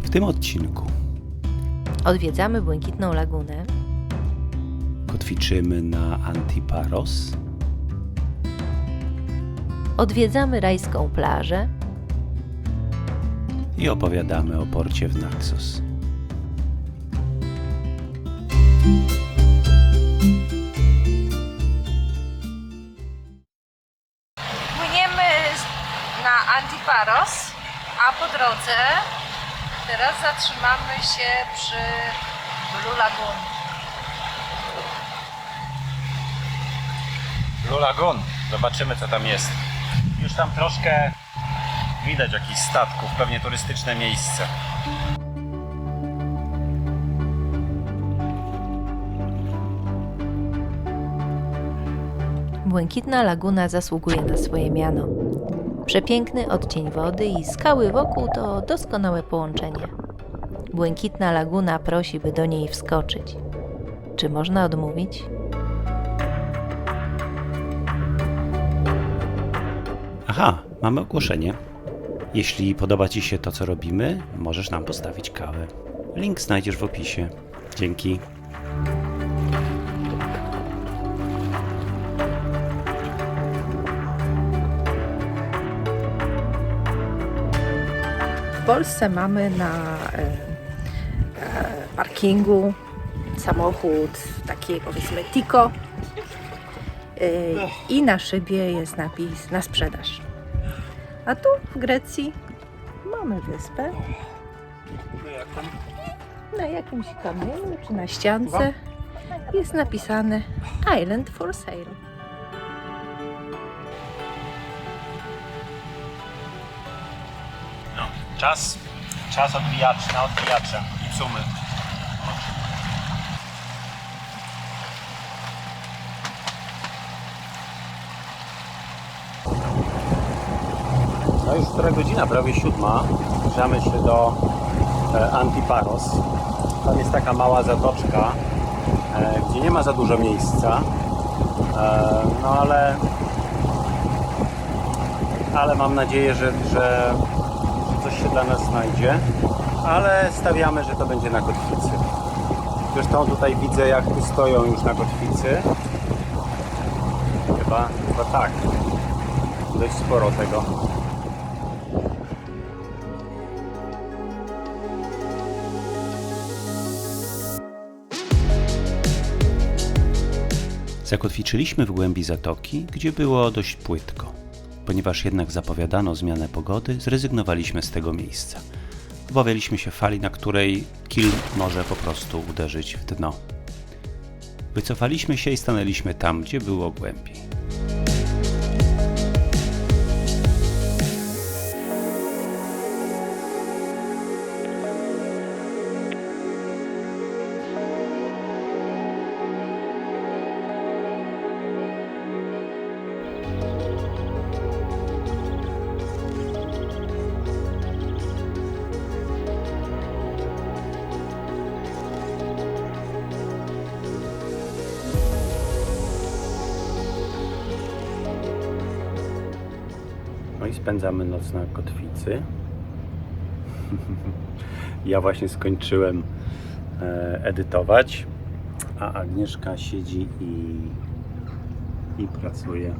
W tym odcinku odwiedzamy Błękitną Lagunę, kotwiczymy na Antiparos, odwiedzamy rajską plażę i opowiadamy o porcie w Naxos. Płyniemy na Antiparos, a po drodze teraz zatrzymamy się przy Blue Lagoon. Blue Lagoon. Zobaczymy, co tam jest. Już tam troszkę widać jakichś statków, pewnie turystyczne miejsce. Błękitna Laguna zasługuje na swoje miano. Przepiękny odcień wody i skały wokół to doskonałe połączenie. Błękitna Laguna prosi, by do niej wskoczyć. Czy można odmówić? Aha, mamy ogłoszenie. Jeśli podoba Ci się to, co robimy, możesz nam postawić kawę. Link znajdziesz w opisie. Dzięki. W Polsce mamy na parkingu samochód taki, powiedzmy, Tico i na szybie jest napis na sprzedaż. A tu w Grecji mamy wyspę na jakimś kamieniu czy na ściance jest napisane Island for sale. No, czas na odbijacze i cumy. No już która godzina, prawie 7. Zbliżamy się do Antiparos. Tam jest taka mała zatoczka, gdzie nie ma za dużo miejsca. No ale mam nadzieję, że coś się dla nas znajdzie. Ale stawiamy, że to będzie na kotwicy. Zresztą tutaj widzę, jak tu stoją już na kotwicy. Chyba tak. Dość sporo tego. Zakotwiczyliśmy w głębi zatoki, gdzie było dość płytko. Ponieważ jednak zapowiadano zmianę pogody, zrezygnowaliśmy z tego miejsca. Obawialiśmy się fali, na której kil może po prostu uderzyć w dno. Wycofaliśmy się i stanęliśmy tam, gdzie było głębiej. No i spędzamy noc na kotwicy. Ja właśnie skończyłem edytować, a Agnieszka siedzi i pracuje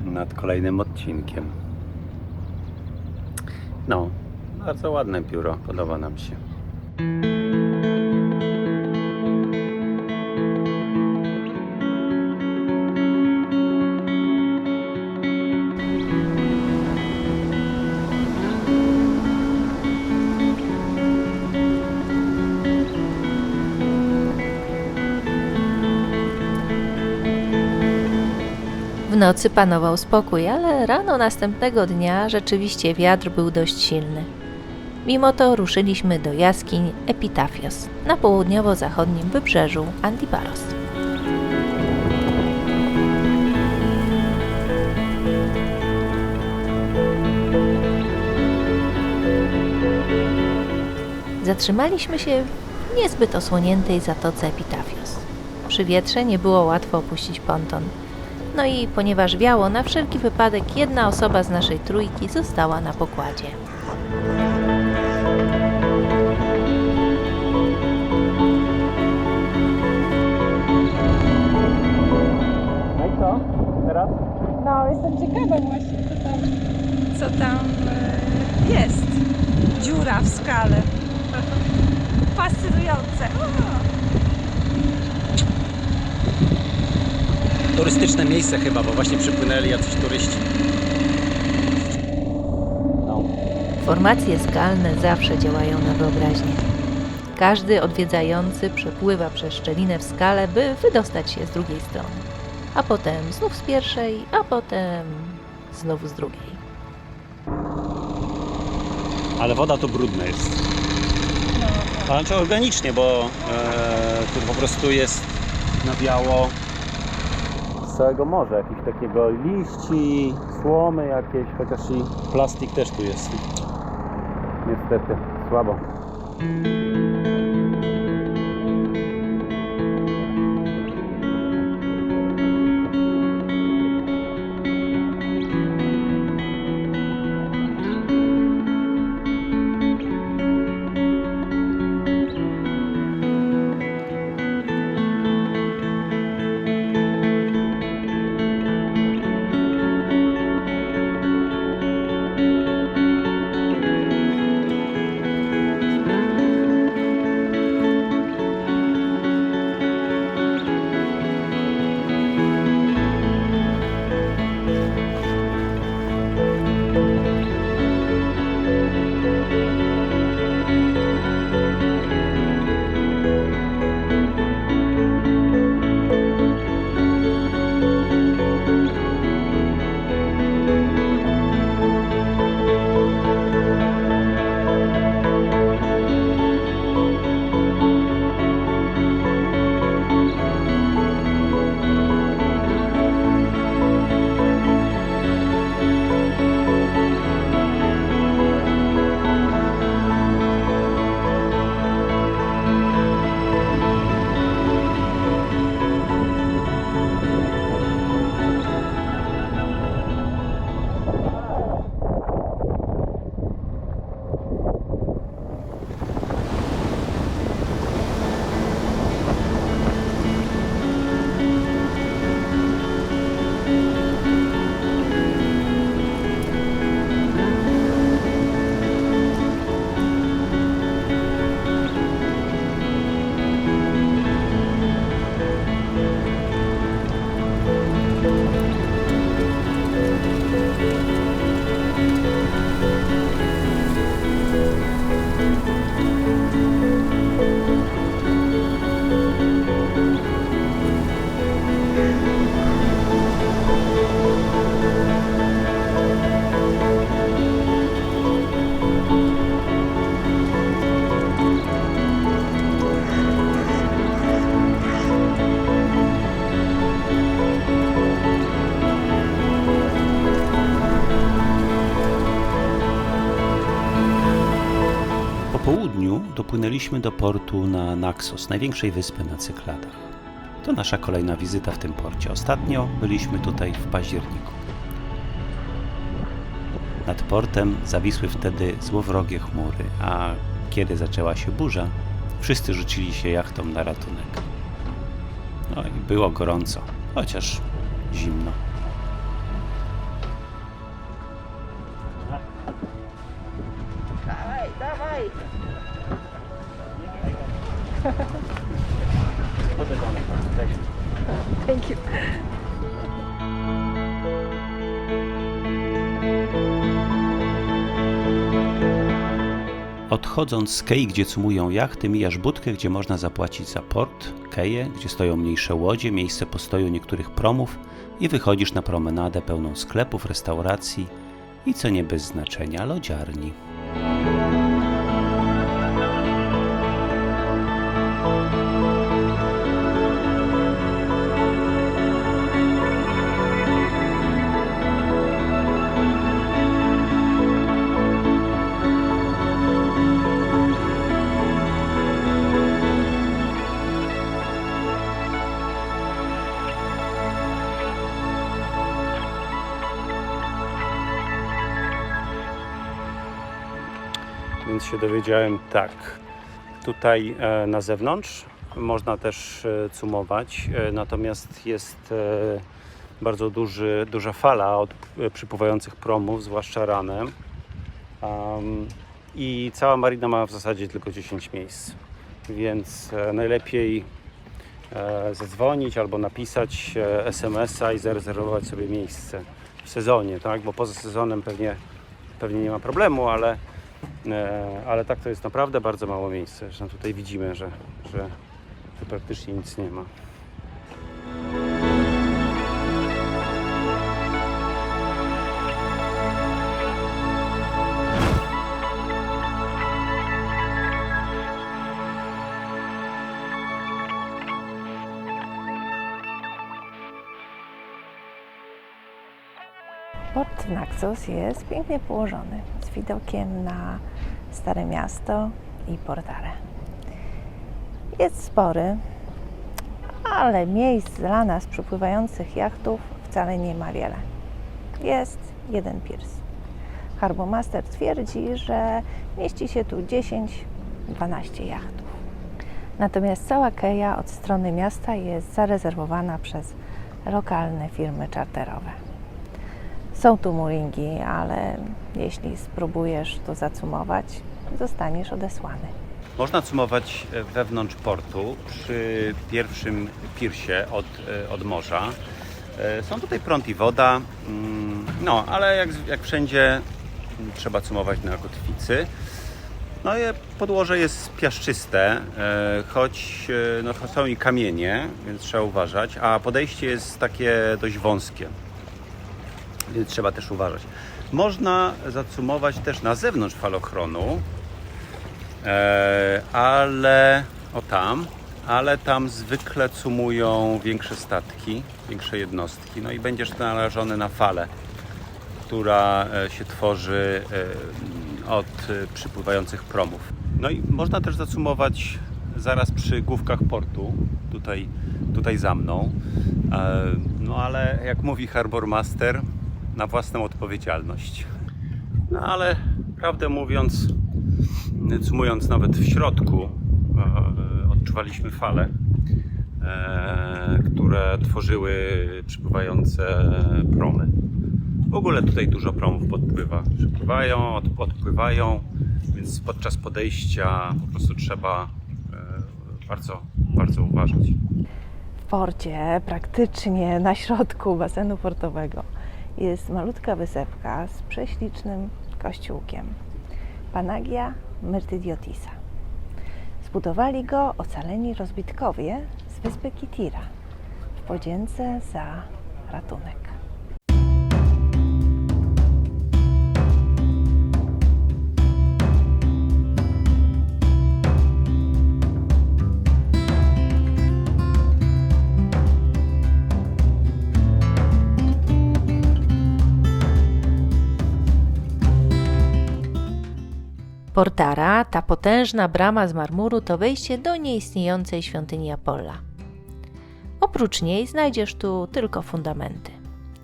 nad kolejnym odcinkiem. No, bardzo ładne biuro, podoba nam się. W nocy panował spokój, ale rano następnego dnia rzeczywiście wiatr był dość silny. Mimo to ruszyliśmy do jaskiń Epitafios na południowo-zachodnim wybrzeżu Antiparos. Zatrzymaliśmy się w niezbyt osłoniętej zatoce Epitafios. Przy wietrze nie było łatwo opuścić ponton. No i ponieważ wiało, na wszelki wypadek jedna osoba z naszej trójki została na pokładzie. No i co? Teraz? No, jestem ciekawa właśnie, co tam jest. Dziura w skale. Fascynujące. Turystyczne miejsce chyba, bo właśnie przypłynęli jacyś turyści. No. Formacje skalne zawsze działają na wyobraźnię. Każdy odwiedzający przepływa przez szczelinę w skale, by wydostać się z drugiej strony. A potem znów z pierwszej, a potem znów z drugiej. Ale woda to brudna jest. Znaczy organicznie, bo tu po prostu jest na biało z całego morza, jakieś takiego liści, słomy jakieś, chociaż i plastik też tu jest. Niestety, słabo. południu dopłynęliśmy do portu na Naxos, największej wyspy na Cykladach. To nasza kolejna wizyta w tym porcie. Ostatnio byliśmy tutaj w październiku. Nad portem zawisły wtedy złowrogie chmury, a kiedy zaczęła się burza, wszyscy rzucili się jachtom na ratunek. No i było gorąco, chociaż zimno. Dawaj, dawaj! Thank you. Odchodząc z kei, gdzie cumują jachty, mijasz budkę, gdzie można zapłacić za port, keję, gdzie stoją mniejsze łodzie, miejsce postoju niektórych promów i wychodzisz na promenadę pełną sklepów, restauracji i, co nie bez znaczenia, lodziarni. więc się dowiedziałem tak. Tutaj na zewnątrz można też cumować, natomiast jest bardzo duża fala od przypływających promów, zwłaszcza ranem. I cała marina ma w zasadzie tylko 10 miejsc, więc najlepiej zadzwonić albo napisać SMS-a i zarezerwować sobie miejsce w sezonie, tak? Bo poza sezonem pewnie nie ma problemu, ale tak to jest naprawdę bardzo mało miejsca. Zresztą tutaj widzimy, że praktycznie nic nie ma. Port w Naxos jest pięknie położony, z widokiem na Stare Miasto i Portare. Jest spory, ale miejsc dla nas przypływających jachtów wcale nie ma wiele. Jest jeden piers. Harbour Master twierdzi, że mieści się tu 10-12 jachtów. Natomiast cała keja od strony miasta jest zarezerwowana przez lokalne firmy czarterowe. Są tu mooringi, ale jeśli spróbujesz to zacumować, zostaniesz odesłany. Można cumować wewnątrz portu przy pierwszym piersie od morza. Są tutaj prąd i woda, no ale jak wszędzie trzeba cumować na kotwicy. No i podłoże jest piaszczyste, choć są i kamienie, więc trzeba uważać, a podejście jest takie dość wąskie, więc trzeba też uważać. Można zacumować też na zewnątrz falochronu, ale tam zwykle cumują większe statki, większe jednostki, no i będziesz narażony na falę, która się tworzy od przypływających promów. No i można też zacumować zaraz przy główkach portu, tutaj za mną, no ale jak mówi Harbour Master, na własną odpowiedzialność. No ale prawdę mówiąc, cumując nawet w środku, odczuwaliśmy fale, które tworzyły przypływające promy. W ogóle tutaj dużo promów przypływają, odpływają, więc podczas podejścia po prostu trzeba bardzo, bardzo uważać. W porcie, praktycznie na środku basenu portowego, jest malutka wysepka z prześlicznym kościółkiem. Panagia Myrtydiotisa. Zbudowali go ocaleni rozbitkowie z wyspy Kitira w podzięce za ratunek. Portara, ta potężna brama z marmuru, to wejście do nieistniejącej świątyni Apolla. Oprócz niej znajdziesz tu tylko fundamenty.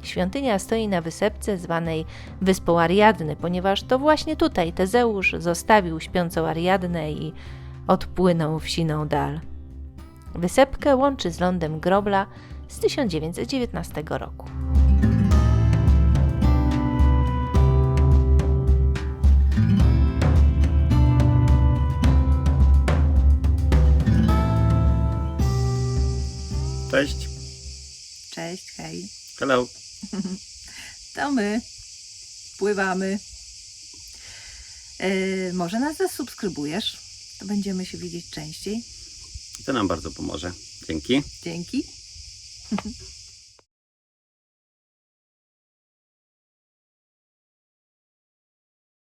Świątynia stoi na wysepce zwanej Wyspą Ariadny, ponieważ to właśnie tutaj Tezeusz zostawił śpiącą Ariadnę i odpłynął w siną dal. Wysepkę łączy z lądem Grobla z 1919 roku. Cześć. Cześć, hej. Hello. To my pływamy. Może nas zasubskrybujesz? To będziemy się widzieć częściej. To nam bardzo pomoże. Dzięki. Dzięki.